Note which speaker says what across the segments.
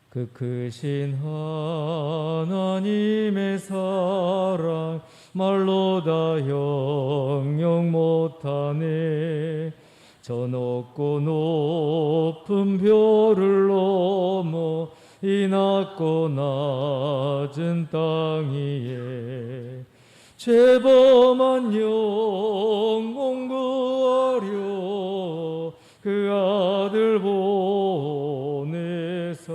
Speaker 1: 그 크신 하나님의 사랑 말로 다 형용 못하네. 저 높고 높은 별을 넘어 이 낮고 낮은 땅 위에 죄범한 영혼 구하려 그 아들 보내사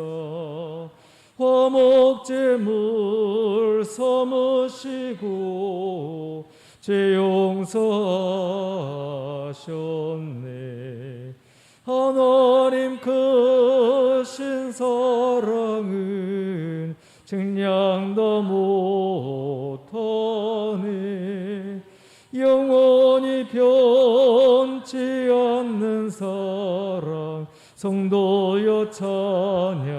Speaker 1: 화목제물 삼으시고 죄 용서하셨네. 하나님 크신 사랑은 증량도 못하네. 영원히 변치 않는 사랑 성도여 찬양하세.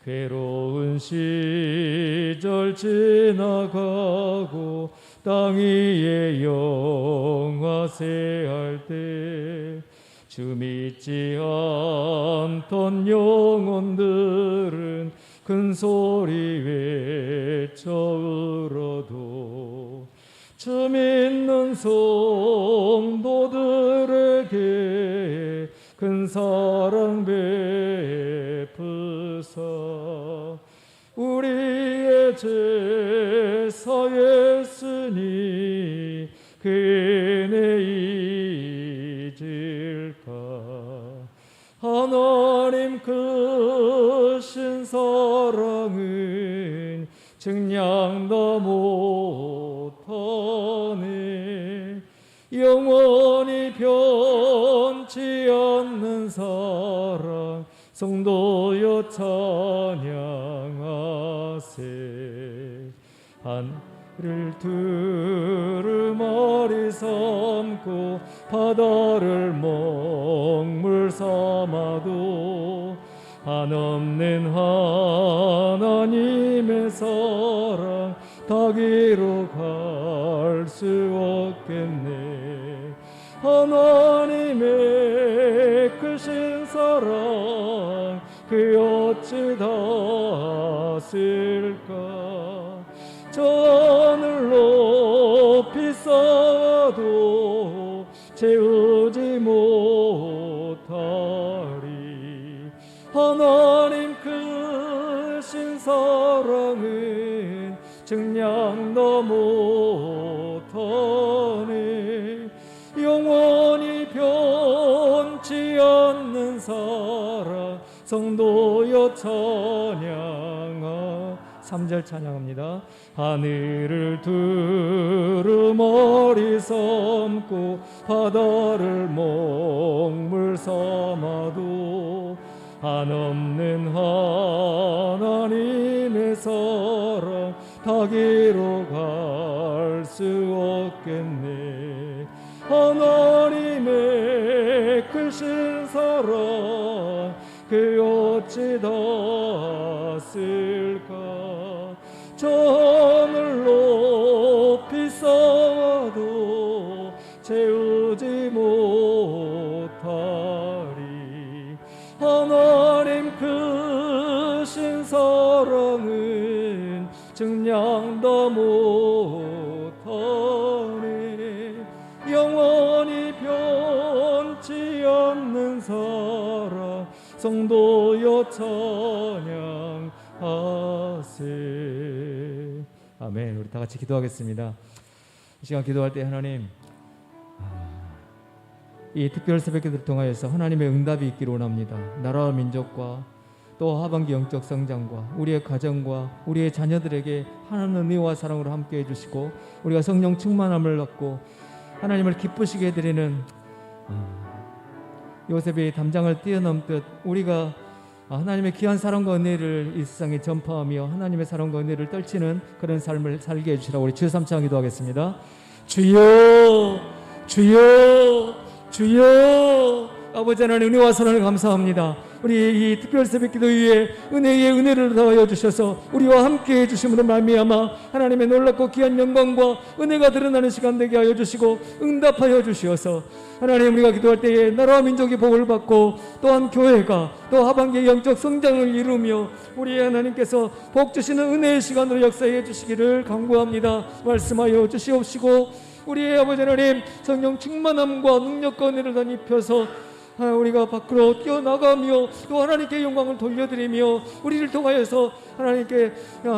Speaker 1: 괴로운 시절 지나가고 땅 위에 영화세할 때 주 믿지 않던 영혼들은 큰 소리 외쳐 울어도 주 믿는 성도들에게 큰 사랑 베푸사 우리의 죄 사했으니 그 은혜 잊을까. 하나님 크신 사랑은 증량도 못하네. 영원히 변치 않는 사랑 성도여 찬양하세. 하늘을 두루마리 삼고 바다를 먹물 삼아도 한없는 하나님의 사랑 닿기로 갈 수 없겠네. 하나님의 크신 사랑 그 어찌 닿았을까. 저 하늘 높이 쌓아도 채우지 못하리. 하나님 크신 사랑은 증량도 못하네. 영원히 변치 않는 사랑 성도여 찬양하. 3절 찬양합니다. 하늘을 두루마리 삼고 바다를 먹물 삼아도 한없는 하나님의 사랑 닿기로 갈 수 없겠네. 하나님의 크신 사랑 그 어찌 닿았을까. 저 하늘 높이 쌓아도 채우지 못하리. 하나님 크신 사랑은 증량도 못하네. 영원히 변치 않는 사랑 성도여 찬양하세. 아멘. 우리 다 같이 기도하겠습니다. 이 시간 기도할 때 하나님, 이 특별 새벽기도를 통하여서 하나님의 응답이 있기를 원합니다. 나라와 민족과 또 하반기 영적 성장과 우리의 가정과 우리의 자녀들에게 하나님의 은혜와 사랑으로 함께 해주시고 우리가 성령 충만함을 얻고 하나님을 기쁘시게 해드리는 요셉의 담장을 뛰어넘듯 우리가 하나님의 귀한 사랑과 은혜를 이 세상에 전파하며 하나님의 사랑과 은혜를 떨치는 그런 삶을 살게 해주시라고 우리 주여 삼창 기도하겠습니다. 주여 주여 주여 아버지 하나님 은혜와 사랑을 감사합니다. 우리 이 특별 새벽기도 위에 은혜의 은혜를 더하여 주셔서 우리와 함께 해주심으로 말미암아 하나님의 놀랍고 귀한 영광과 은혜가 드러나는 시간 되게 하여 주시고 응답하여 주시어서 하나님 우리가 기도할 때에 나라와 민족이 복을 받고 또한 교회가 또 하반기의 영적 성장을 이루며 우리 하나님께서 복 주시는 은혜의 시간으로 역사해 주시기를 간구합니다. 말씀하여 주시옵시고 우리의 아버지 하나님 성령 충만함과 능력과 은혜를 다 입혀서 우리가 밖으로 뛰어나가며 또 하나님께 영광을 돌려드리며 우리를 통하여서 하나님께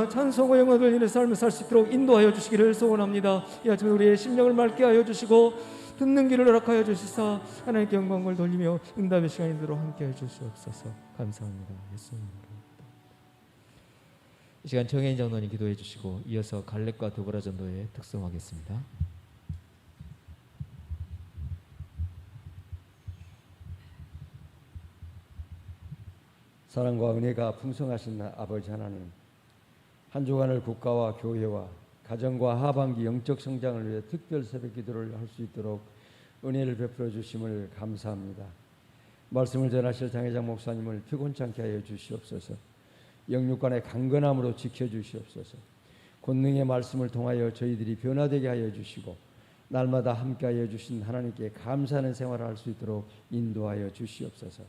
Speaker 1: 찬송과 영광을 돌리는 삶을 살 수 있도록 인도하여 주시기를 소원합니다. 이 아침에 우리의 심령을 맑게 하여 주시고 듣는 길을 허락하여 주시사 하나님께 영광을 돌리며 응답의 시간이 되도록 함께 해주시옵소서. 감사합니다. 예수님으로. 이 시간 정혜인 장로님 기도해 주시고 이어서 갈렙과 드보라 전도에 특성하겠습니다.
Speaker 2: 사랑과 은혜가 풍성하신 아버지 하나님, 한 주간을 국가와 교회와 가정과 하반기 영적 성장을 위해 특별 새벽 기도를 할 수 있도록 은혜를 베풀어 주심을 감사합니다. 말씀을 전하실 장혜장 목사님을 피곤치 않게 하여 주시옵소서. 영육간의 강건함으로 지켜주시옵소서. 권능의 말씀을 통하여 저희들이 변화되게 하여 주시고 날마다 함께하여 주신 하나님께 감사하는 생활을 할 수 있도록 인도하여 주시옵소서.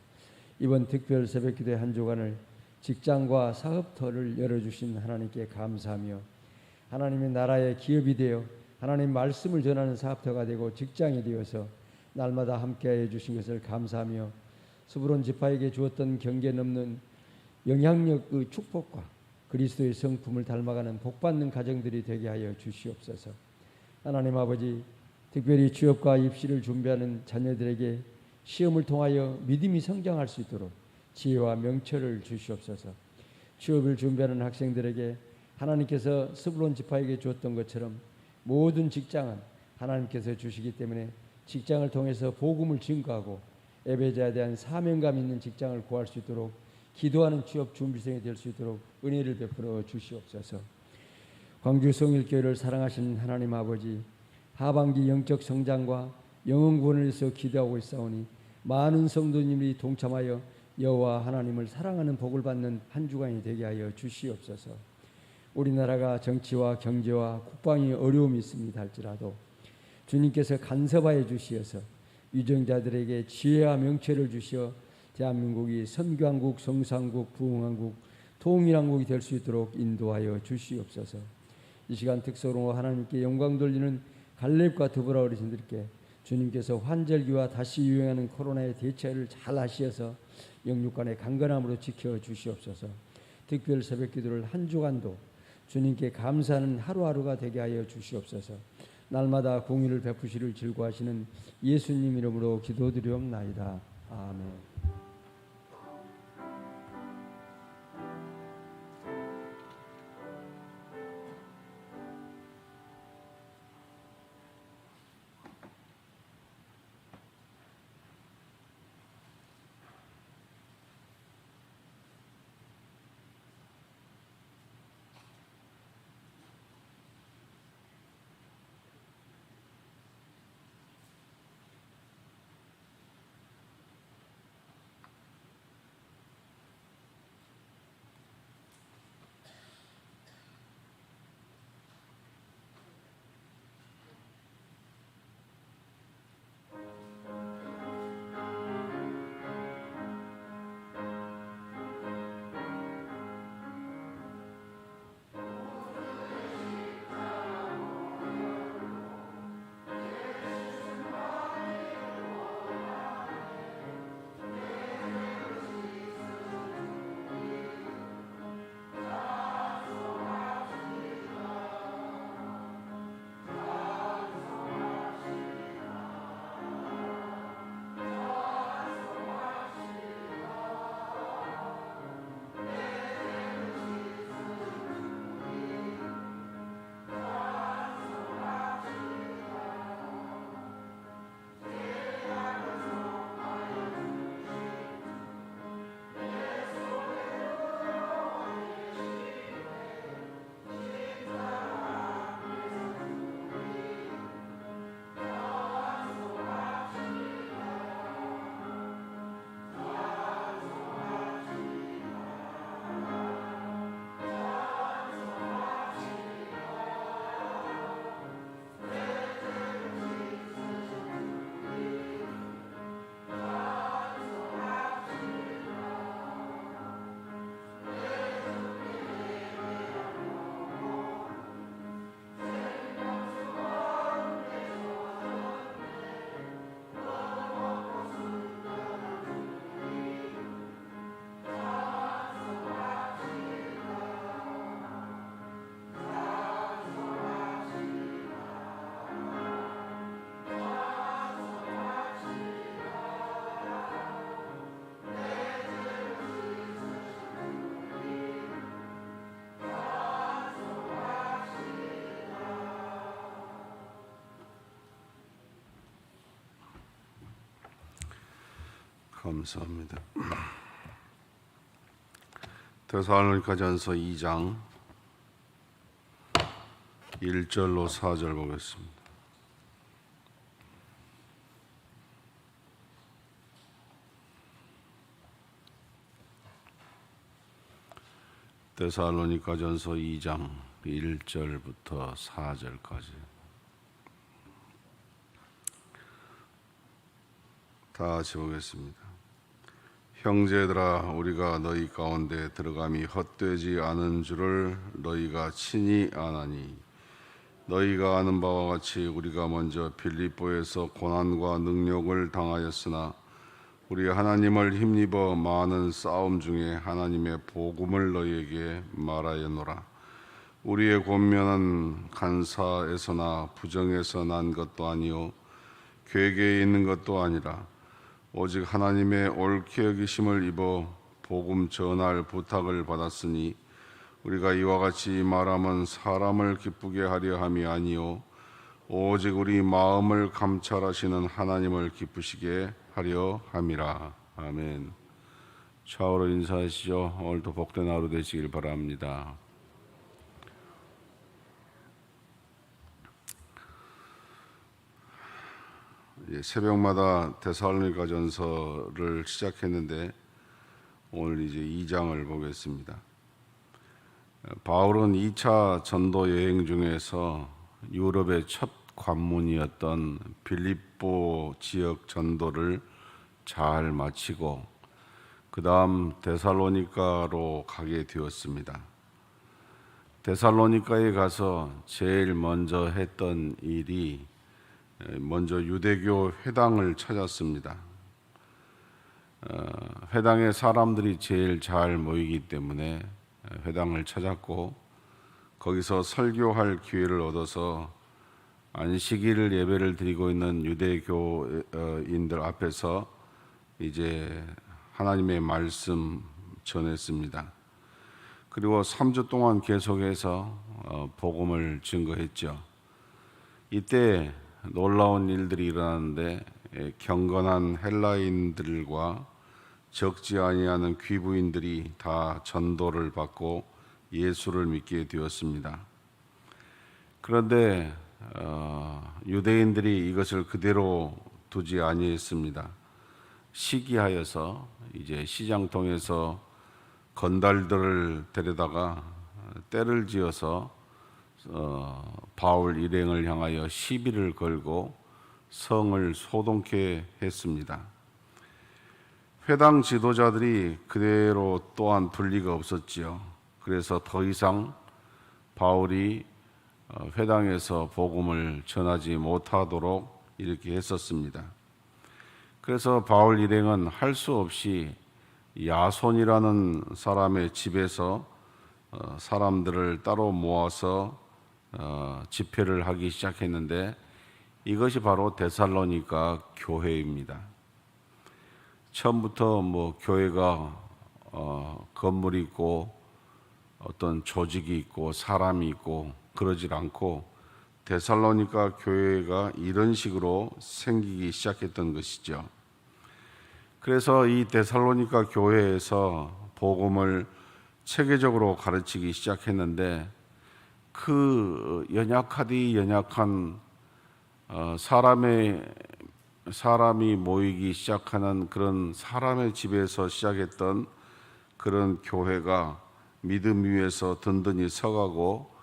Speaker 2: 이번 특별 새벽기도의 한 주간을 직장과 사업터를 열어주신 하나님께 감사하며 하나님의 나라의 기업이 되어 하나님 말씀을 전하는 사업터가 되고 직장이 되어서 날마다 함께하여 주신 것을 감사하며 스브론 지파에게 주었던 경계 넘는 영향력의 축복과 그리스도의 성품을 닮아가는 복받는 가정들이 되게 하여 주시옵소서. 하나님 아버지, 특별히 취업과 입시를 준비하는 자녀들에게 시험을 통하여 믿음이 성장할 수 있도록 지혜와 명철을 주시옵소서. 취업을 준비하는 학생들에게 하나님께서 스브론 지파에게 주었던 것처럼 모든 직장은 하나님께서 주시기 때문에 직장을 통해서 복음을 증거하고 예배자에 대한 사명감 있는 직장을 구할 수 있도록 기도하는 취업 준비생이 될 수 있도록 은혜를 베풀어 주시옵소서. 광주 성일교회를 사랑하시는 하나님 아버지, 하반기 영적 성장과 영혼 구원을 위해서 기도하고 있사오니 많은 성도님들이 동참하여 여호와 하나님을 사랑하는 복을 받는 한 주간이 되게 하여 주시옵소서. 우리나라가 정치와 경제와 국방이 어려움이 있습니다 할지라도 주님께서 간섭하여 주시어서 유정자들에게 지혜와 명철을 주시어 대한민국이 선교한국, 성산국, 부흥한국, 통일한국이 될 수 있도록 인도하여 주시옵소서. 이 시간 특성으로 하나님께 영광 돌리는 갈렙과 드보라 어르신들께 주님께서 환절기와 다시 유행하는 코로나의 대처를 잘 하시어서 영육간의 강건함으로 지켜 주시옵소서. 특별 새벽 기도를 한 주간도 주님께 감사하는 하루하루가 되게 하여 주시옵소서. 날마다 공의를 베푸시를 즐거워하시는 예수님 이름으로 기도드리옵나이다. 아멘.
Speaker 3: 감사합니다. 데살로니가전서 2장 1절로 4절 보겠습니다. 데살로니가전서 2장 1절부터 4절까지 다 같이 보겠습니다. 형제들아, 우리가 너희 가운데 들어감이 헛되지 않은 줄을 너희가 친히 아나니, 너희가 아는 바와 같이 우리가 먼저 빌립보에서 고난과 능력을 당하였으나 우리 하나님을 힘입어 많은 싸움 중에 하나님의 복음을 너희에게 말하였노라. 우리의 권면은 간사에서나 부정에서 난 것도 아니요 괴계에 있는 것도 아니라 오직 하나님의 옳게 여기심을 입어 복음 전할 부탁을 받았으니, 우리가 이와 같이 말함은 사람을 기쁘게 하려 함이 아니요 오직 우리 마음을 감찰하시는 하나님을 기쁘시게 하려 함이라. 아멘. 좌우로 인사하시죠. 오늘도 복된 하루 되시길 바랍니다. 새벽마다 데살로니가전서를 시작했는데 오늘 이제 2장을 보겠습니다. 바울은 2차 전도 여행 중에서 유럽의 첫 관문이었던 빌립보 지역 전도를 잘 마치고 그 다음 데살로니가로 가게 되었습니다. 데살로니가에 가서 제일 먼저 했던 일이 먼저 유대교 회당을 찾았습니다. 회당에 사람들이 제일 잘 모이기 때문에 회당을 찾았고, 거기서 설교할 기회를 얻어서 안식일 예배를 드리고 있는 유대교인들 앞에서 이제 하나님의 말씀 전했습니다. 그리고 3주 동안 계속해서 복음을 증거했죠. 이때 놀라운 일들이 일어나는데 경건한 헬라인들과 적지 아니하는 귀부인들이 다 전도를 받고 예수를 믿게 되었습니다. 그런데 유대인들이 이것을 그대로 두지 아니했습니다. 시기하여서 이제 시장통에서 건달들을 데려다가 때를 지어서 바울 일행을 향하여 시비를 걸고 성을 소동케 했습니다. 회당 지도자들이 그대로 또한 분리가 없었지요. 그래서 더 이상 바울이 회당에서 복음을 전하지 못하도록 이렇게 했었습니다. 그래서 바울 일행은 할 수 없이 야손이라는 사람의 집에서 사람들을 따로 모아서 집회를 하기 시작했는데, 이것이 바로 데살로니가 교회입니다. 처음부터 교회가 건물이 있고 어떤 조직이 있고 사람이 있고 그러질 않고, 데살로니가 교회가 이런 식으로 생기기 시작했던 것이죠. 그래서 이 데살로니가 교회에서 복음을 체계적으로 가르치기 시작했는데, 그 연약한 사람이 모이기 시작하는 그런 사람의 집에서 시작했던 그런 교회가 믿음 위에서 든든히 서가고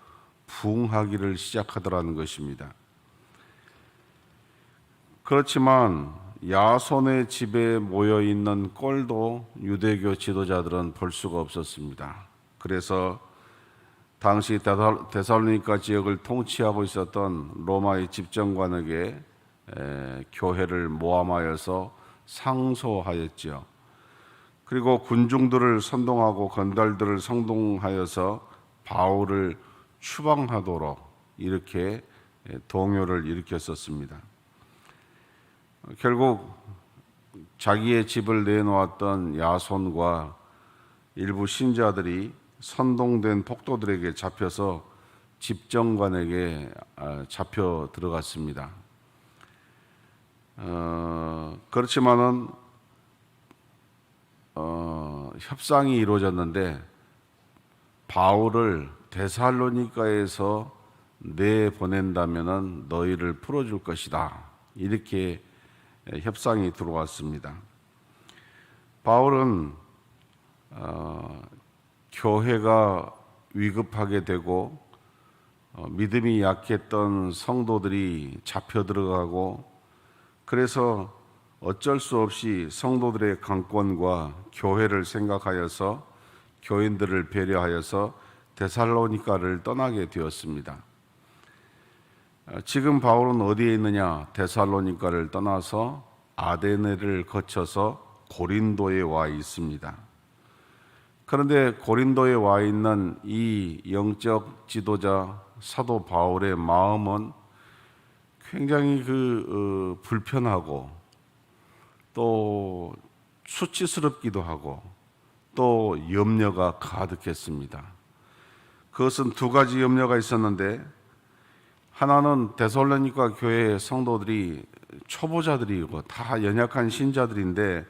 Speaker 3: 부흥하기를 시작하더라는 것입니다. 그렇지만 야손의 집에 모여 있는 꼴도 유대교 지도자들은 볼 수가 없었습니다. 그래서 당시 데살로니가 지역을 통치하고 있었던 로마의 집정관에게 교회를 모함하여서 상소하였지요. 그리고 군중들을 선동하고 건달들을 선동하여서 바울을 추방하도록 이렇게 동요를 일으켰었습니다. 결국 자기의 집을 내놓았던 야손과 일부 신자들이 선동된 폭도들에게 잡혀서 집정관에게 잡혀 들어갔습니다. 그렇지만은 협상이 이루어졌는데 바울을 데살로니가에서 내보낸다면은 너희를 풀어줄 것이다. 이렇게 협상이 들어왔습니다. 바울은 교회가 위급하게 되고 믿음이 약했던 성도들이 잡혀 들어가고 그래서 어쩔 수 없이 성도들의 강권과 교회를 생각하여서 교인들을 배려하여서 데살로니가를 떠나게 되었습니다. 지금 바울은 어디에 있느냐? 데살로니가를 떠나서 아데네를 거쳐서 고린도에 와 있습니다. 그런데 고린도에 와 있는 이 영적 지도자 사도 바울의 마음은 굉장히 불편하고 또 수치스럽기도 하고 또 염려가 가득했습니다. 그것은 두 가지 염려가 있었는데 하나는 데살로니가 교회의 성도들이 초보자들이고 다 연약한 신자들인데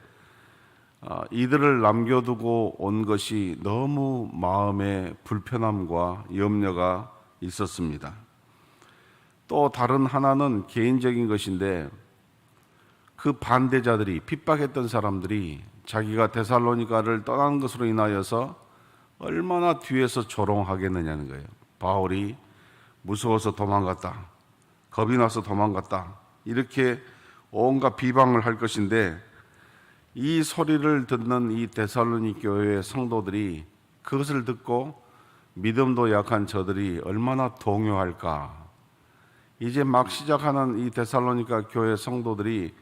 Speaker 3: 이들을 남겨두고 온 것이 너무 마음에 불편함과 염려가 있었습니다. 또 다른 하나는 개인적인 것인데 그 반대자들이 핍박했던 사람들이 자기가 데살로니가를 떠난 것으로 인하여서 얼마나 뒤에서 조롱하겠느냐는 거예요. 바울이 무서워서 도망갔다, 겁이 나서 도망갔다, 이렇게 온갖 비방을 할 것인데 이 소리를 듣는 이 데살로니 교회의 성도들이 그것을 듣고 믿음도 약한 저들이 얼마나 동요할까. 이제 막 시작하는 이 데살로니가 교회 성도들이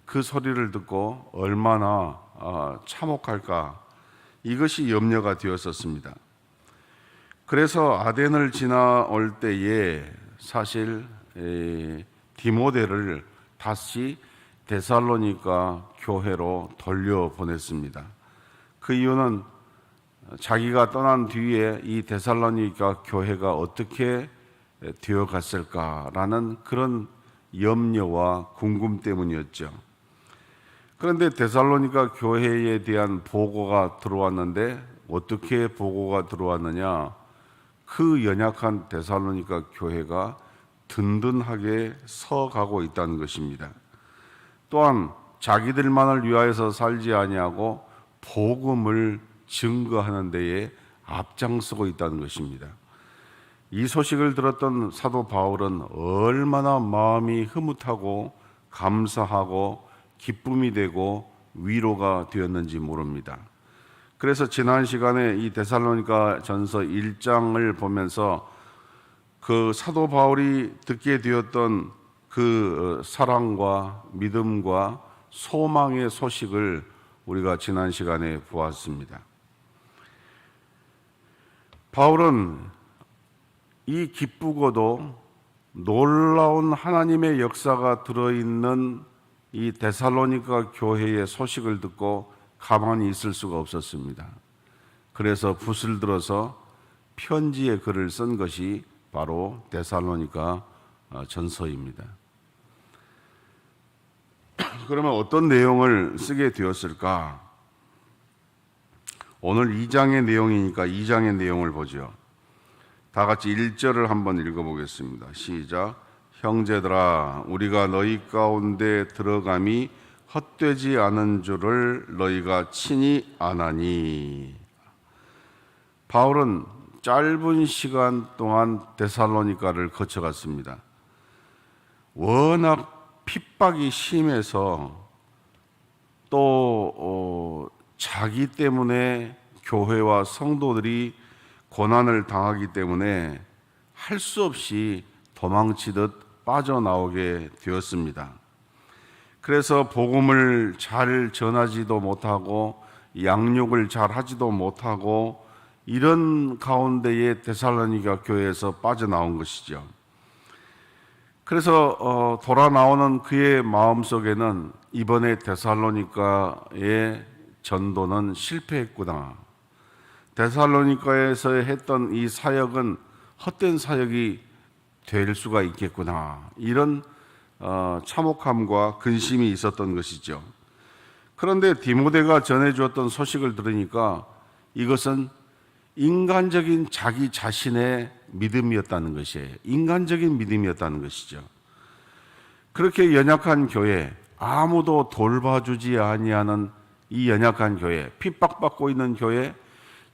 Speaker 3: 그 소리를 듣고 얼마나 참혹할까. 이것이 염려가 되었었습니다. 그래서 아덴을 지나올 때에 사실 디모데를 다시 데살로니가 교회로 돌려보냈습니다. 그 이유는 자기가 떠난 뒤에 이 데살로니가 교회가 어떻게 되어갔을까라는 그런 염려와 궁금 때문이었죠. 그런데 데살로니가 교회에 대한 보고가 들어왔는데 어떻게 보고가 들어왔느냐? 그 연약한 데살로니가 교회가 든든하게 서가고 있다는 것입니다. 또한 자기들만을 위하여서 살지 아니하고 복음을 증거하는 데에 앞장서고 있다는 것입니다. 이 소식을 들었던 사도 바울은 얼마나 마음이 흐뭇하고 감사하고 기쁨이 되고 위로가 되었는지 모릅니다. 그래서 지난 시간에 이 데살로니가 전서 1장을 보면서 그 사도 바울이 듣게 되었던 그 사랑과 믿음과 소망의 소식을 우리가 지난 시간에 보았습니다. 바울은 이 기쁘고도 놀라운 하나님의 역사가 들어있는 이 데살로니가 교회의 소식을 듣고 가만히 있을 수가 없었습니다. 그래서 붓을 들어서 편지의 글을 쓴 것이 바로 데살로니가 전서입니다. 그러면 어떤 내용을 쓰게 되었을까? 오늘 2장의 내용이니까 2장의 내용을 보죠. 다 같이 1절을 한번 읽어보겠습니다. 시작. 형제들아, 우리가 너희 가운데 들어감이 헛되지 않은 줄을 너희가 친히 아나니. 바울은 짧은 시간 동안 데살로니가를 거쳐갔습니다. 워낙 핍박이 심해서 또 자기 때문에 교회와 성도들이 고난을 당하기 때문에 할 수 없이 도망치듯 빠져나오게 되었습니다. 그래서 복음을 잘 전하지도 못하고 양육을 잘 하지도 못하고 이런 가운데에 데살로니가 교회에서 빠져나온 것이죠. 그래서 돌아 나오는 그의 마음속에는 이번에 데살로니가의 전도는 실패했구나. 데살로니가에서 했던 이 사역은 헛된 사역이 될 수가 있겠구나. 이런 참혹함과 근심이 있었던 것이죠. 그런데 디모데가 전해주었던 소식을 들으니까 이것은 인간적인 자기 자신의 믿음이었다는 것이에요. 인간적인 믿음이었다는 것이죠. 그렇게 연약한 교회, 아무도 돌봐주지 아니하는 이 연약한 교회, 핍박받고 있는 교회,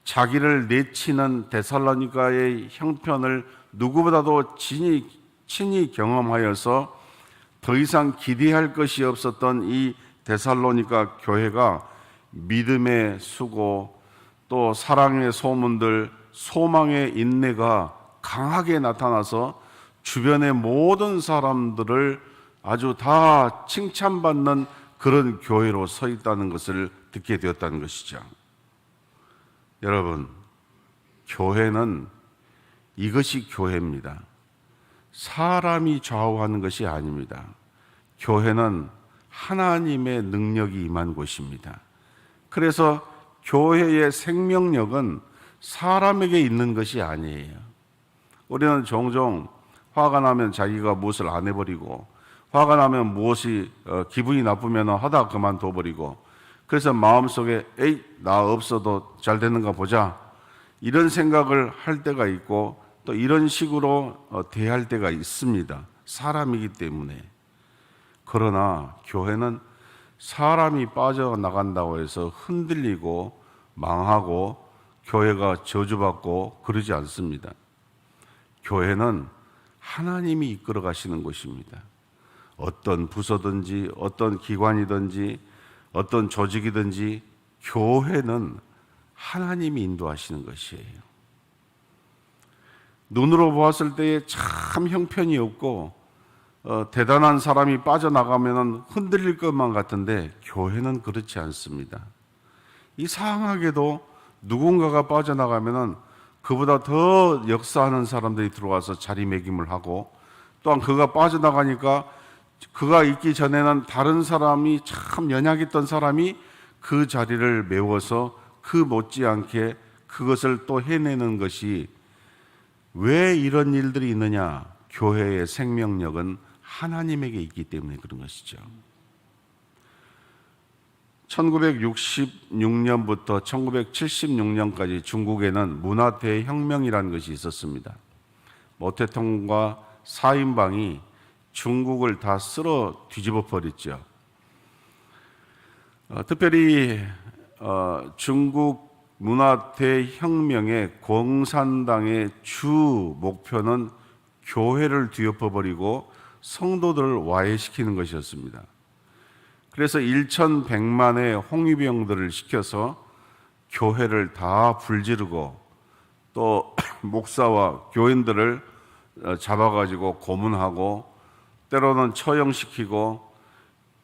Speaker 3: 자기를 내치는 데살로니가의 형편을 누구보다도 친히 경험하여서 더 이상 기대할 것이 없었던 이 데살로니가 교회가 믿음의 수고, 또 사랑의 소문들, 소망의 인내가 강하게 나타나서 주변의 모든 사람들을 아주 다 칭찬받는 그런 교회로 서 있다는 것을 듣게 되었다는 것이죠. 여러분, 교회는 이것이 교회입니다. 사람이 좌우하는 것이 아닙니다. 교회는 하나님의 능력이 임한 곳입니다. 그래서 교회의 생명력은 사람에게 있는 것이 아니에요. 우리는 종종 화가 나면 자기가 무엇을 안 해버리고, 화가 나면 무엇이 기분이 나쁘면 하다 그만둬버리고, 그래서 마음속에 에이 나 없어도 잘 되는가 보자, 이런 생각을 할 때가 있고, 또 이런 식으로 대할 때가 있습니다. 사람이기 때문에. 그러나 교회는 사람이 빠져나간다고 해서 흔들리고 망하고 교회가 저주받고 그러지 않습니다. 교회는 하나님이 이끌어 가시는 곳입니다. 어떤 부서든지 어떤 기관이든지 어떤 조직이든지 교회는 하나님이 인도하시는 것이에요. 눈으로 보았을 때에 참 형편이 없고 대단한 사람이 빠져나가면 흔들릴 것만 같은데 교회는 그렇지 않습니다. 이상하게도 누군가가 빠져나가면 그보다 더 역사하는 사람들이 들어와서 자리매김을 하고, 또한 그가 빠져나가니까 그가 있기 전에는 다른 사람이 참 연약했던 사람이 그 자리를 메워서 그 못지않게 그것을 또 해내는 것이, 왜 이런 일들이 있느냐? 교회의 생명력은 하나님에게 있기 때문에 그런 것이죠. 1966년부터 1976년까지 중국에는 문화 대혁명이라는 것이 있었습니다. 모태통과 사인방이 중국을 다 쓸어 뒤집어 버렸죠. 특별히 중국 문화 대혁명의 공산당의 주 목표는 교회를 뒤엎어버리고 성도들을 와해시키는 것이었습니다. 그래서 1,100만의 홍위병들을 시켜서 교회를 다 불지르고, 또 목사와 교인들을 잡아가지고 고문하고, 때로는 처형시키고,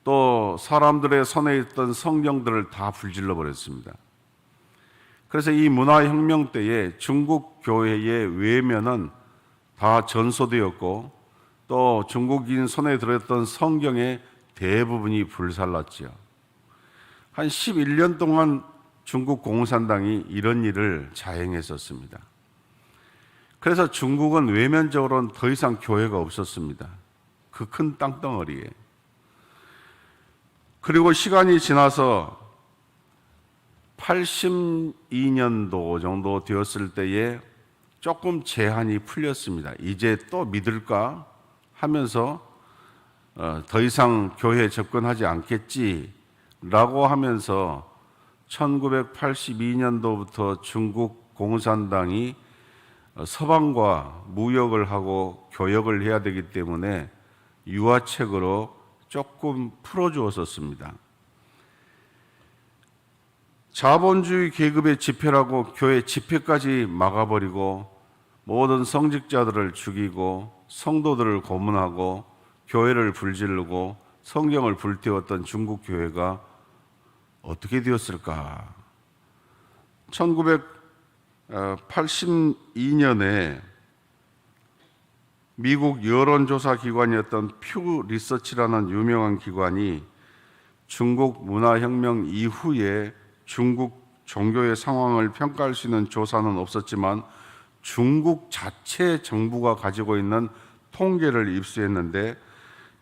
Speaker 3: 또 사람들의 손에 있던 성경들을 다 불질러 버렸습니다. 그래서 이 문화혁명 때에 중국 교회의 외면은 다 전소되었고, 또 중국인 손에 들었던 성경의 대부분이 불살랐지요. 한 11년 동안 중국 공산당이 이런 일을 자행했었습니다. 그래서 중국은 외면적으로는 더 이상 교회가 없었습니다. 그 큰 땅덩어리에. 그리고 시간이 지나서 82년도 정도 되었을 때에 조금 제한이 풀렸습니다. 이제 또 믿을까 하면서 더 이상 교회에 접근하지 않겠지라고 하면서 1982년도부터 중국 공산당이 서방과 무역을 하고 교역을 해야 되기 때문에 유화책으로 조금 풀어주었었습니다. 자본주의 계급의 집회라고 교회 집회까지 막아버리고, 모든 성직자들을 죽이고 성도들을 고문하고 교회를 불지르고 성경을 불태웠던 중국 교회가 어떻게 되었을까? 1982년에 미국 여론조사 기관이었던 퓨 리서치라는 유명한 기관이 중국 문화혁명 이후에 중국 종교의 상황을 평가할 수 있는 조사는 없었지만 중국 자체 정부가 가지고 있는 통계를 입수했는데,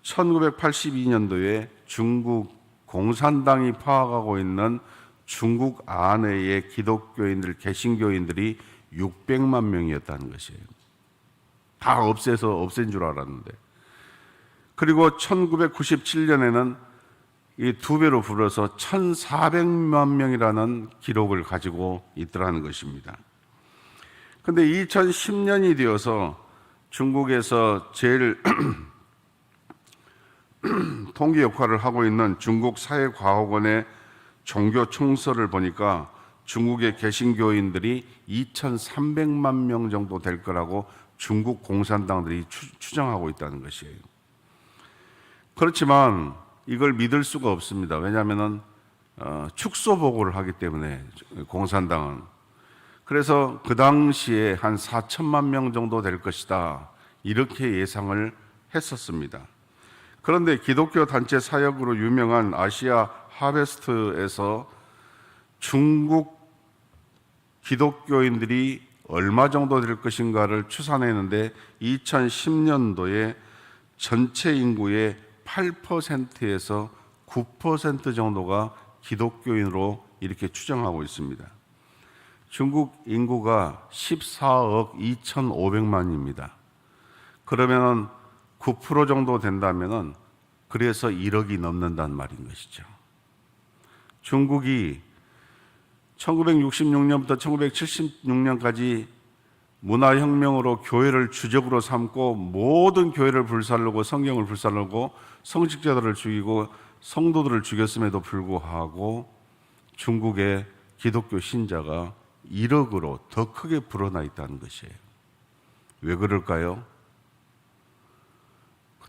Speaker 3: 1982년도에 중국 공산당이 파악하고 있는 중국 안에의 기독교인들, 개신교인들이 600만 명이었다는 것이에요. 다 없앤 줄 알았는데. 그리고 1997년에는 이 2배로 불어서 1,400만 명이라는 기록을 가지고 있더라는 것입니다. 그런데 2010년이 되어서 중국에서 제일 통계 역할을 하고 있는 중국 사회과학원의 종교 총서를 보니까 중국의 개신교인들이 2,300만 명 정도 될 거라고 중국 공산당들이 추정하고 있다는 것이에요. 그렇지만 이걸 믿을 수가 없습니다. 왜냐하면 축소 보고를 하기 때문에 공산당은. 그래서 그 당시에 한 4천만 명 정도 될 것이다, 이렇게 예상을 했었습니다. 그런데 기독교 단체 사역으로 유명한 아시아 하베스트에서 중국 기독교인들이 얼마 정도 될 것인가를 추산했는데 2010년도에 전체 인구의 8%에서 9% 정도가 기독교인으로 이렇게 추정하고 있습니다. 중국 인구가 14억 2,500만입니다. 그러면 9% 정도 된다면 그래서 1억이 넘는다는 말인 것이죠. 중국이 1966년부터 1976년까지 문화혁명으로 교회를 주적으로 삼고 모든 교회를 불살르고 성경을 불살르고 성직자들을 죽이고 성도들을 죽였음에도 불구하고 중국의 기독교 신자가 1억으로 더 크게 불어나 있다는 것이에요. 왜 그럴까요?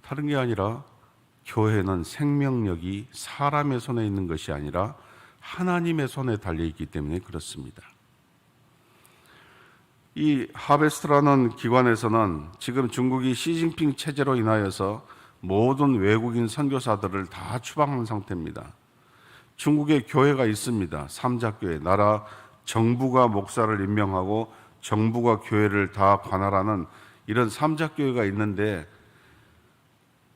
Speaker 3: 다른 게 아니라 교회는 생명력이 사람의 손에 있는 것이 아니라 하나님의 손에 달려있기 때문에 그렇습니다. 이 하베스트라는 기관에서는 지금 중국이 시진핑 체제로 인하여서 모든 외국인 선교사들을 다 추방한 상태입니다. 중국에 교회가 있습니다. 삼자교회, 나라 정부가 목사를 임명하고 정부가 교회를 다 관할하는 이런 삼자교회가 있는데,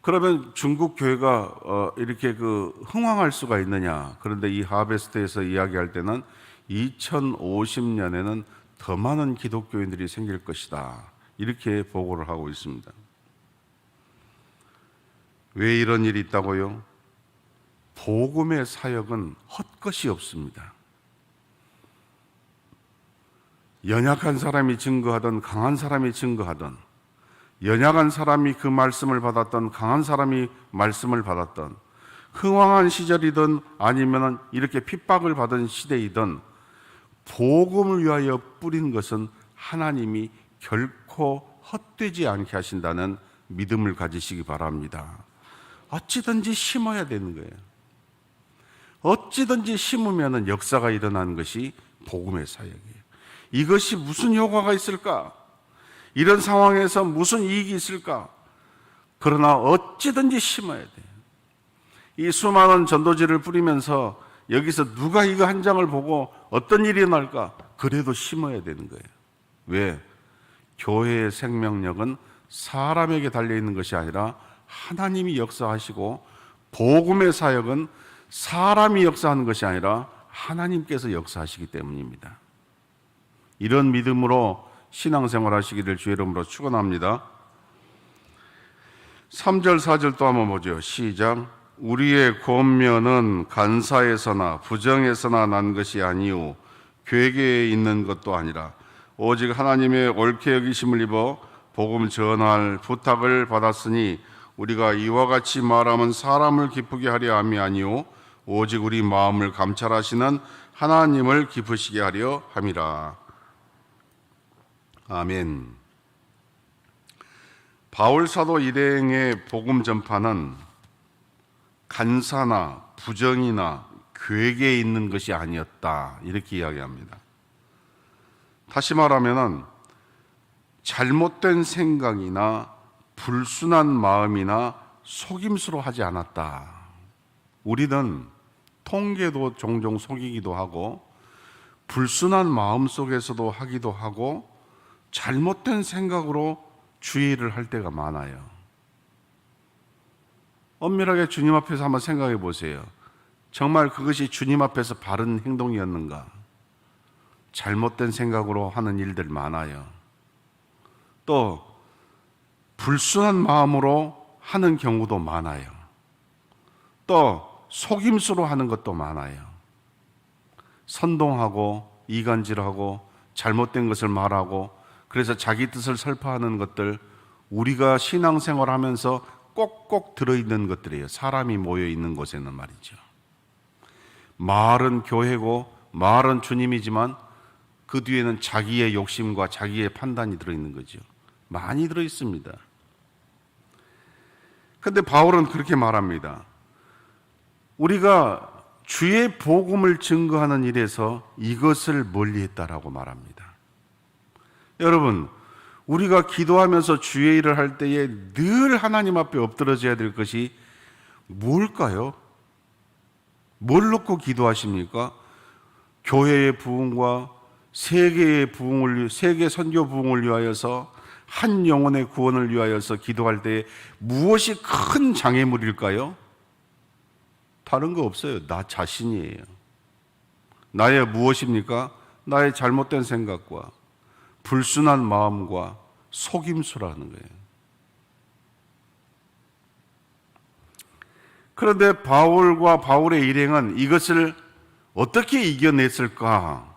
Speaker 3: 그러면 중국 교회가 이렇게 흥왕할 수가 있느냐? 그런데 이 하베스트에서 이야기할 때는 2050년에는 더 많은 기독교인들이 생길 것이다, 이렇게 보고를 하고 있습니다. 왜 이런 일이 있다고요? 복음의 사역은 헛것이 없습니다. 연약한 사람이 증거하든 강한 사람이 증거하든, 연약한 사람이 그 말씀을 받았던 강한 사람이 말씀을 받았던, 흥왕한 시절이든 아니면 이렇게 핍박을 받은 시대이든 복음을 위하여 뿌린 것은 하나님이 결코 헛되지 않게 하신다는 믿음을 가지시기 바랍니다. 어찌든지 심어야 되는 거예요. 어찌든지 심으면 역사가 일어나는 것이 복음의 사역이에요. 이것이 무슨 효과가 있을까? 이런 상황에서 무슨 이익이 있을까? 그러나 어찌든지 심어야 돼요. 이 수많은 전도지를 뿌리면서 여기서 누가 이거 한 장을 보고 어떤 일이 날까? 그래도 심어야 되는 거예요. 왜? 교회의 생명력은 사람에게 달려있는 것이 아니라 하나님이 역사하시고, 복음의 사역은 사람이 역사하는 것이 아니라 하나님께서 역사하시기 때문입니다. 이런 믿음으로 신앙생활 하시기를 주의 이름으로 축원합니다. 3절 4절 또 한번 보죠. 시작. 우리의 권면은 간사에서나 부정에서나 난 것이 아니요 괴계에 있는 것도 아니라 오직 하나님의 옳게 여기심을 입어 복음 전할 부탁을 받았으니 우리가 이와 같이 말하면 사람을 기쁘게 하려 함이 아니요 오직 우리 마음을 감찰하시는 하나님을 기쁘시게 하려 함이라. 아멘. 바울 사도 일행의 복음 전파는 간사나 부정이나 괴계에 있는 것이 아니었다, 이렇게 이야기합니다. 다시 말하면 잘못된 생각이나 불순한 마음이나 속임수로 하지 않았다. 우리는 통계도 종종 속이기도 하고 불순한 마음 속에서도 하기도 하고 잘못된 생각으로 주의를 할 때가 많아요. 엄밀하게 주님 앞에서 한번 생각해 보세요. 정말 그것이 주님 앞에서 바른 행동이었는가? 잘못된 생각으로 하는 일들 많아요. 또 불순한 마음으로 하는 경우도 많아요. 또 속임수로 하는 것도 많아요. 선동하고 이간질하고 잘못된 것을 말하고 그래서 자기 뜻을 설파하는 것들, 우리가 신앙생활하면서 꼭꼭 들어있는 것들이에요. 사람이 모여있는 곳에는 말이죠. 말은 교회고 말은 주님이지만 그 뒤에는 자기의 욕심과 자기의 판단이 들어있는 거죠. 많이 들어있습니다. 그런데 바울은 그렇게 말합니다. 우리가 주의 복음을 증거하는 일에서 이것을 멀리했다라고 말합니다. 여러분, 우리가 기도하면서 주의 일을 할 때에 늘 하나님 앞에 엎드러져야 될 것이 뭘까요? 뭘 놓고 기도하십니까? 교회의 부흥과 세계의 부흥을, 세계 선교 부흥을 위하여서, 한 영혼의 구원을 위하여서 기도할 때 무엇이 큰 장애물일까요? 다른 거 없어요. 나 자신이에요. 나의 무엇입니까? 나의 잘못된 생각과 불순한 마음과 속임수라는 거예요. 그런데 바울과 바울의 일행은 이것을 어떻게 이겨냈을까?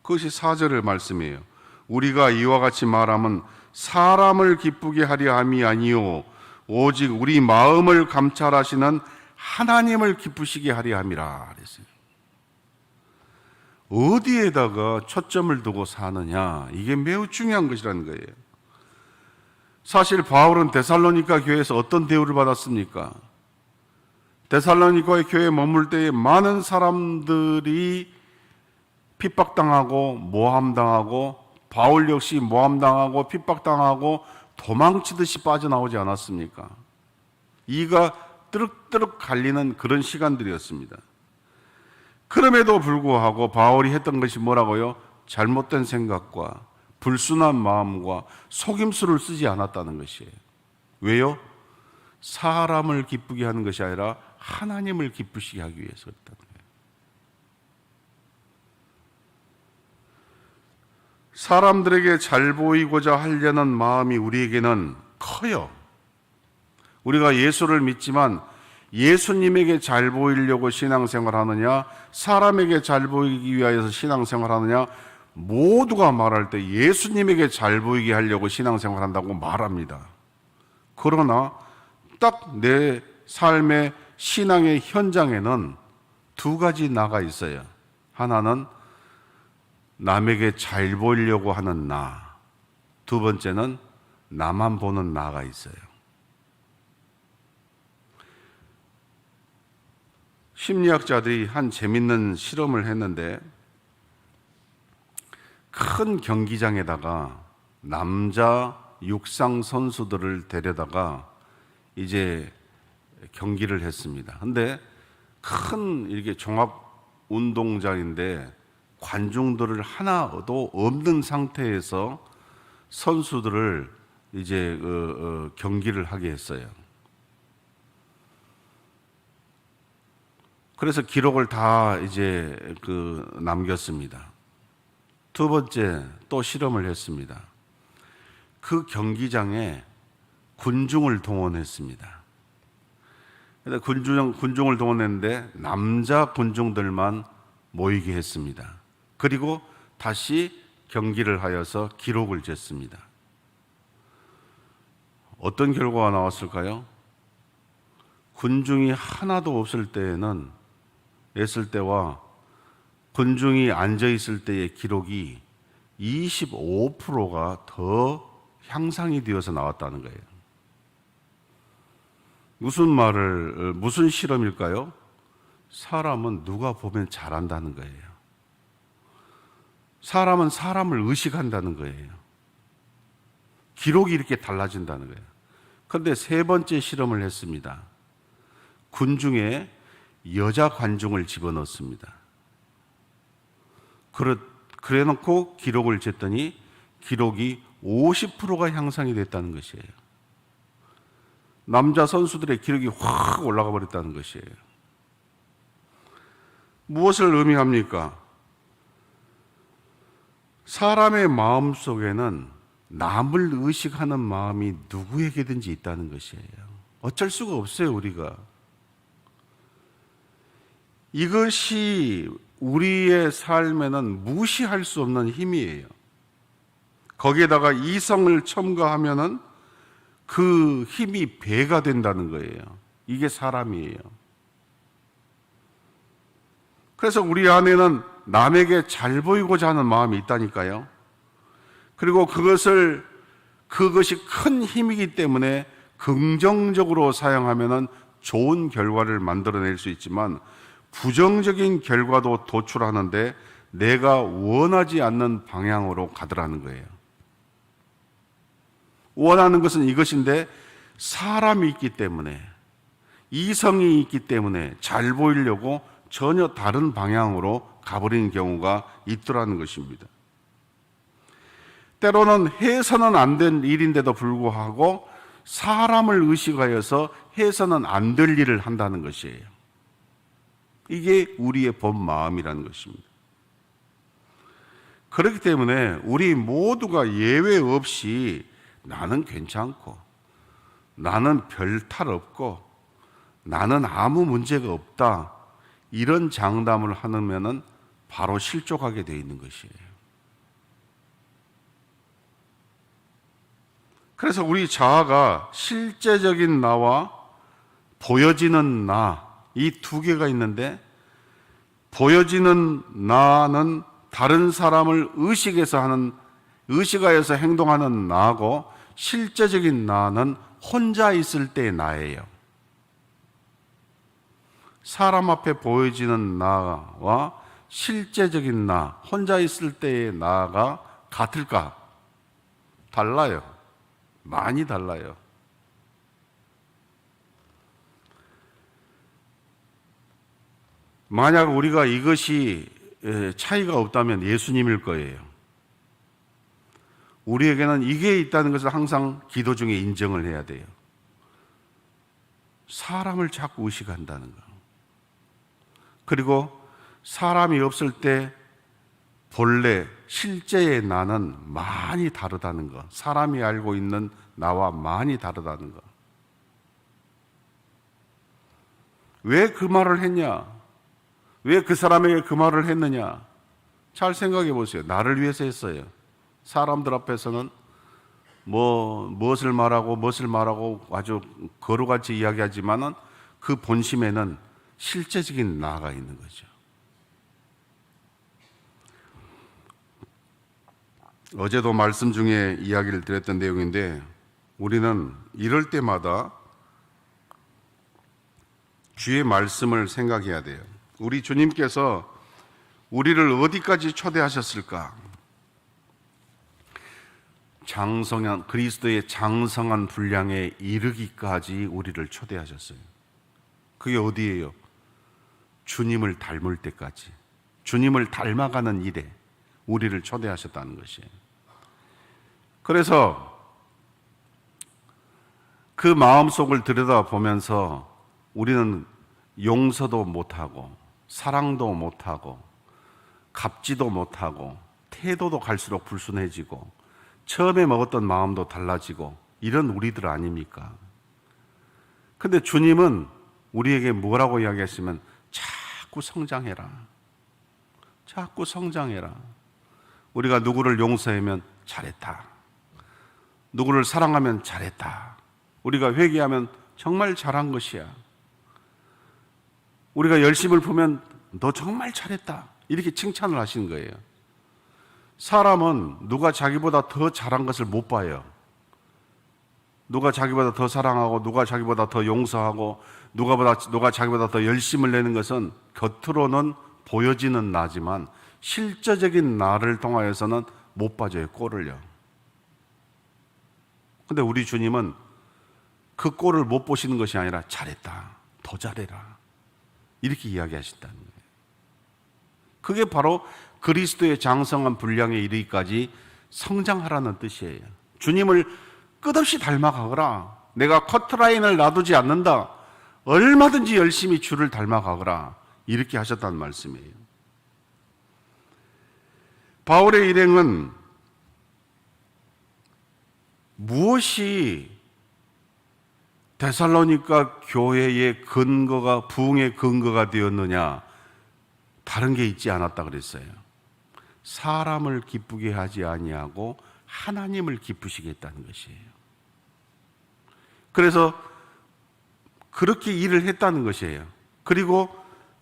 Speaker 3: 그것이 4절의 말씀이에요. 우리가 이와 같이 말하면 사람을 기쁘게 하려 함이 아니요 오직 우리 마음을 감찰하시는 하나님을 기쁘시게 하려 함이라 그랬어요. 어디에다가 초점을 두고 사느냐, 이게 매우 중요한 것이라는 거예요. 사실 바울은 데살로니가 교회에서 어떤 대우를 받았습니까? 데살로니가의 교회에 머물 때에 많은 사람들이 핍박당하고 모함당하고, 바울 역시 모함당하고 핍박당하고 도망치듯이 빠져나오지 않았습니까? 이가 뜨륵뜨륵 갈리는 그런 시간들이었습니다. 그럼에도 불구하고 바울이 했던 것이 뭐라고요? 잘못된 생각과 불순한 마음과 속임수를 쓰지 않았다는 것이에요. 왜요? 사람을 기쁘게 하는 것이 아니라 하나님을 기쁘시게 하기 위해서였다는 거예요. 사람들에게 잘 보이고자 하려는 마음이 우리에게는 커요. 우리가 예수를 믿지만 예수님에게 잘 보이려고 신앙생활하느냐, 사람에게 잘 보이기 위하여서 신앙생활하느냐, 모두가 말할 때 예수님에게 잘 보이게 하려고 신앙생활한다고 말합니다. 그러나 딱 내 삶의 신앙의 현장에는 두 가지 나가 있어요. 하나는 남에게 잘 보이려고 하는 나, 두 번째는 나만 보는 나가 있어요. 심리학자들이 한 재밌는 실험을 했는데, 큰 경기장에다가 남자 육상 선수들을 데려다가 이제 경기를 했습니다. 근데 큰 이렇게 종합 운동장인데 관중들을 하나도 없는 상태에서 선수들을 이제 경기를 하게 했어요. 그래서 기록을 다 이제 남겼습니다. 두 번째 또 실험을 했습니다. 그 경기장에 군중을 동원했습니다. 군중을 동원했는데 남자 군중들만 모이게 했습니다. 그리고 다시 경기를 하여서 기록을 쟀습니다. 어떤 결과가 나왔을까요? 군중이 하나도 없을 때와 군중이 앉아 있을 때의 기록이 25%가 더 향상이 되어서 나왔다는 거예요. 무슨 실험일까요? 사람은 누가 보면 잘한다는 거예요. 사람은 사람을 의식한다는 거예요. 기록이 이렇게 달라진다는 거예요. 그런데 세 번째 실험을 했습니다. 군중에 여자 관중을 집어넣습니다. 그래 놓고 기록을 쟀더니 기록이 50%가 향상이 됐다는 것이에요. 남자 선수들의 기록이 확 올라가 버렸다는 것이에요. 무엇을 의미합니까? 사람의 마음 속에는 남을 의식하는 마음이 누구에게든지 있다는 것이에요. 어쩔 수가 없어요, 우리가. 이것이 우리의 삶에는 무시할 수 없는 힘이에요. 거기에다가 이성을 첨가하면은 그 힘이 배가 된다는 거예요. 이게 사람이에요. 그래서 우리 안에는 남에게 잘 보이고자 하는 마음이 있다니까요. 그리고 그것이 큰 힘이기 때문에 긍정적으로 사용하면은 좋은 결과를 만들어낼 수 있지만 부정적인 결과도 도출하는데 내가 원하지 않는 방향으로 가더라는 거예요. 원하는 것은 이것인데 사람이 있기 때문에, 이성이 있기 때문에 잘 보이려고 전혀 다른 방향으로 가버리는 경우가 있더라는 것입니다. 때로는 해서는 안 된 일인데도 불구하고 사람을 의식하여서 해서는 안 될 일을 한다는 것이에요. 이게 우리의 본 마음이라는 것입니다. 그렇기 때문에 우리 모두가 예외 없이 나는 괜찮고, 나는 별 탈 없고, 나는 아무 문제가 없다, 이런 장담을 하면은 바로 실족하게 되어 있는 것이에요. 그래서 우리 자아가 실제적인 나와 보여지는 나, 이 두 개가 있는데, 보여지는 나는 다른 사람을 의식하여서 행동하는 나고, 실제적인 나는 혼자 있을 때의 나예요. 사람 앞에 보여지는 나와 실제적인 나, 혼자 있을 때의 나가 같을까? 달라요. 많이 달라요. 만약 우리가 이것이 차이가 없다면 예수님일 거예요. 우리에게는 이게 있다는 것을 항상 기도 중에 인정을 해야 돼요. 사람을 자꾸 의식한다는 거. 그리고 사람이 없을 때 본래 실제의 나는 많이 다르다는 거. 사람이 알고 있는 나와 많이 다르다는 거. 왜 그 말을 했냐? 왜 그 사람에게 그 말을 했느냐? 잘 생각해 보세요. 나를 위해서 했어요. 사람들 앞에서는 무엇을 말하고 아주 거루같이 이야기하지만은 그 본심에는 실제적인 나가 있는 거죠. 어제도 말씀 중에 이야기를 드렸던 내용인데, 우리는 이럴 때마다 주의 말씀을 생각해야 돼요. 우리 주님께서 우리를 어디까지 초대하셨을까? 그리스도의 장성한 분량에 이르기까지 우리를 초대하셨어요. 그게 어디예요? 주님을 닮을 때까지, 주님을 닮아가는 일에 우리를 초대하셨다는 것이에요. 그래서 그 마음속을 들여다보면서 우리는 용서도 못하고, 사랑도 못하고, 갚지도 못하고, 태도도 갈수록 불순해지고, 처음에 먹었던 마음도 달라지고, 이런 우리들 아닙니까? 근데 주님은 우리에게 뭐라고 이야기했으면, 자꾸 성장해라. 자꾸 성장해라. 우리가 누구를 용서하면 잘했다. 누구를 사랑하면 잘했다. 우리가 회개하면 정말 잘한 것이야. 우리가 열심을 보면 너 정말 잘했다. 이렇게 칭찬을 하시는 거예요. 사람은 누가 자기보다 더 잘한 것을 못 봐요. 누가 자기보다 더 사랑하고, 누가 자기보다 더 용서하고, 누가 자기보다 더 열심을 내는 것은 겉으로는 보여지는 나지만 실제적인 나를 통하여서는 못 봐줘요, 꼴을요. 근데 우리 주님은 그 꼴을 못 보시는 것이 아니라 잘했다, 더 잘해라, 이렇게 이야기하신다는 거예요. 그게 바로 그리스도의 장성한 분량에 이르기까지 성장하라는 뜻이에요. 주님을 끝없이 닮아가거라. 내가 커트라인을 놔두지 않는다. 얼마든지 열심히 주를 닮아가거라. 이렇게 하셨다는 말씀이에요. 바울의 일행은 무엇이 데살로니가 교회의 근거가, 부흥의 근거가 되었느냐? 다른 게 있지 않았다 그랬어요. 사람을 기쁘게 하지 아니하고 하나님을 기쁘시게 했다는 것이에요. 그래서 그렇게 일을 했다는 것이에요. 그리고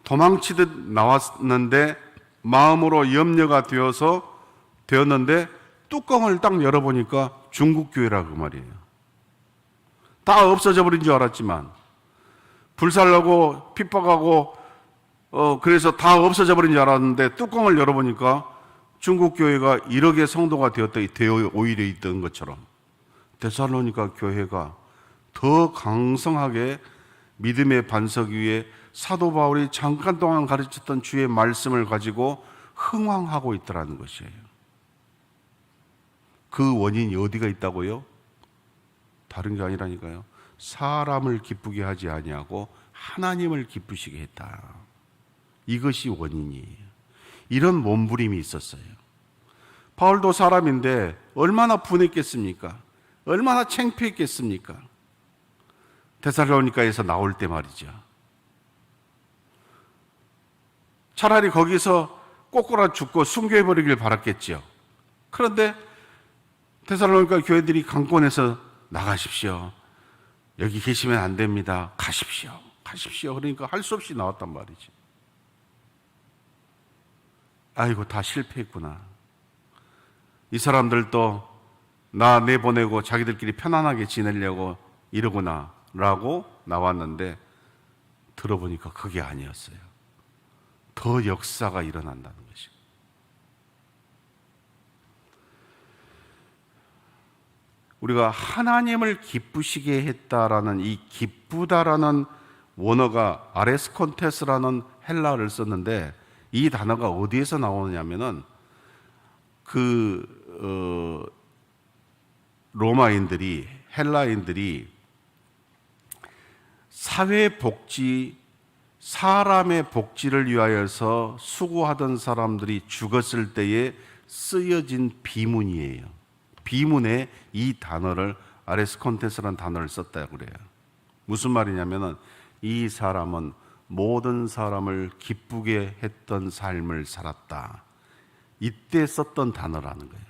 Speaker 3: 도망치듯 나왔는데 마음으로 염려가 되었는데 뚜껑을 딱 열어보니까 중국 교회라고 말이에요. 다 없어져 버린 줄 알았지만, 불살라고 핍박하고 그래서 다 없어져 버린 줄 알았는데 뚜껑을 열어보니까 중국 교회가 1억의 성도가 되어 오히려 있던 것처럼 데살로니가 교회가 더 강성하게 믿음의 반석 위에 사도 바울이 잠깐 동안 가르쳤던 주의 말씀을 가지고 흥왕하고 있더라는 것이에요. 그 원인이 어디가 있다고요? 다른 게 아니라니까요. 사람을 기쁘게 하지 아니하고 하나님을 기쁘시게 했다. 이것이 원인이에요. 이런 몸부림이 있었어요. 바울도 사람인데 얼마나 분했겠습니까? 얼마나 창피했겠습니까? 데살로니가에서 나올 때 말이죠. 차라리 거기서 꼬꾸라 죽고 순교해버리길 바랐겠죠. 그런데 데살로니가 교회들이 강권해서 나가십시오. 여기 계시면 안 됩니다. 가십시오. 가십시오. 그러니까 할 수 없이 나왔단 말이지. 아이고, 다 실패했구나. 이 사람들도 나 내보내고 자기들끼리 편안하게 지내려고 이러구나 라고 나왔는데 들어보니까 그게 아니었어요. 더 역사가 일어난다는 것이죠. 우리가 하나님을 기쁘시게 했다라는 이 기쁘다라는 원어가 아레스콘테스라는 헬라어를 썼는데, 이 단어가 어디에서 나오느냐면은 로마인들이, 헬라인들이 사회복지, 사람의 복지를 위하여서 수고하던 사람들이 죽었을 때에 쓰여진 비문이에요. 비문에 이 단어를, 아레스콘테스라는 단어를 썼다고 그래요. 무슨 말이냐면은 이 사람은 모든 사람을 기쁘게 했던 삶을 살았다. 이때 썼던 단어라는 거예요.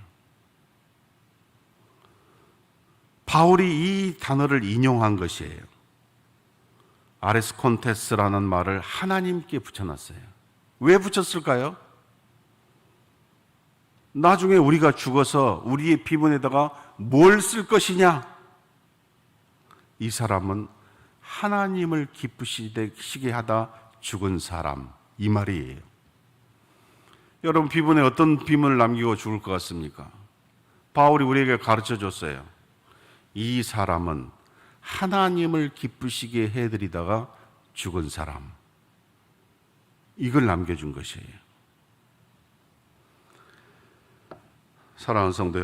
Speaker 3: 바울이 이 단어를 인용한 것이에요. 아레스콘테스라는 말을 하나님께 붙여놨어요. 왜 붙였을까요? 나중에 우리가 죽어서 우리의 비문에다가 뭘 쓸 것이냐? 이 사람은 하나님을 기쁘시게 하다 죽은 사람, 이 말이에요. 여러분, 비문에 어떤 비문을 남기고 죽을 것 같습니까? 바울이 우리에게 가르쳐 줬어요. 이 사람은 하나님을 기쁘시게 해드리다가 죽은 사람, 이걸 남겨준 것이에요. 사랑하는 성도